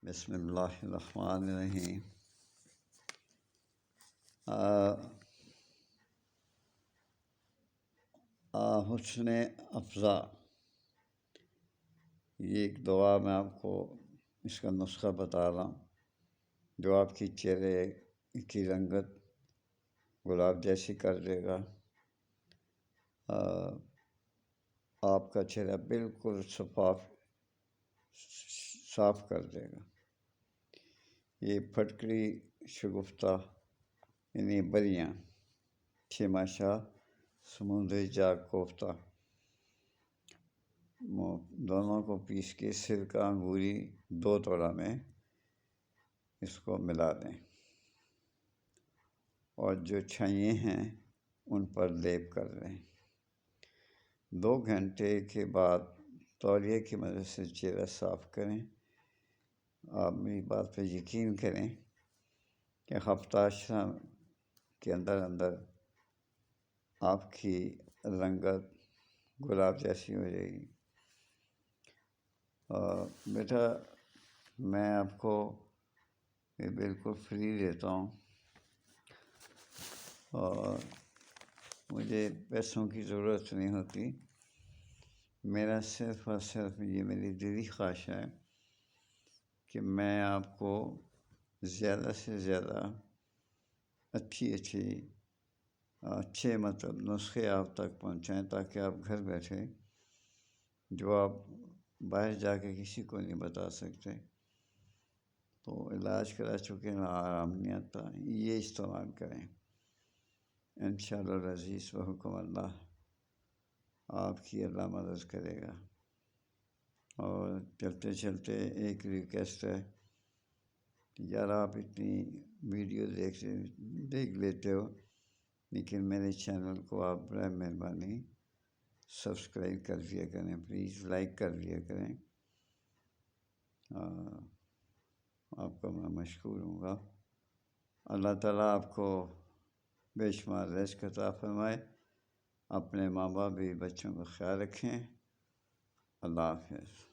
بسم اللہ الرحمن الرحیم۔ حسن افزا، یہ ایک دعا میں آپ کو اس کا نسخہ بتا رہا ہوں جو آپ کی چہرے کی رنگت گلاب جیسی کر دے گا۔ آپ کا چہرہ بالکل صاف کر دے گا۔ یہ پھٹکری شگفتہ یعنی بریاں چھماشا سمندری جاگ کوفتہ دونوں کو پیس کے سرکہ انگوری 2 توڑا میں اس کو ملا دیں اور جو چھائیں ہیں ان پر لیپ کر دیں۔ 2 گھنٹے کے بعد تولیے کی مدد سے چہرہ صاف کریں۔ آپ میری بات پہ یقین کریں کہ ہفتہ اشرا کے اندر آپ کی رنگت گلاب جیسی ہو جائے گی۔ بیٹا میں آپ کو یہ بالکل فری دیتا ہوں اور مجھے پیسوں کی ضرورت نہیں ہوتی۔ میرا صرف اور صرف یہ میری دلی خواہش ہے کہ میں آپ کو زیادہ سے زیادہ اچھے نسخے آپ تک پہنچائیں تاکہ آپ گھر بیٹھے جو آپ باہر جا کے کسی کو نہیں بتا سکتے، تو علاج کرا چکے نہ آرام نہیں آتا، یہ استعمال کریں۔ انشاءاللہ العزیز بحکم اللہ آپ کی اللہ مدد کرے گا۔ اور چلتے چلتے ایک ریکویسٹ ہے، یار آپ اتنی ویڈیو دیکھ لیتے ہو لیکن میرے چینل کو آپ برائے مہربانی سبسکرائب کر دیا کریں، پلیز لائک کر دیا کریں۔ آپ کا میں مشکور ہوں گا۔ اللہ تعالیٰ آپ کو بے شمار رزق عطا فرمائے۔ اپنے ماں باپ بھی بچوں کا خیال رکھیں۔ اللہ حافظ۔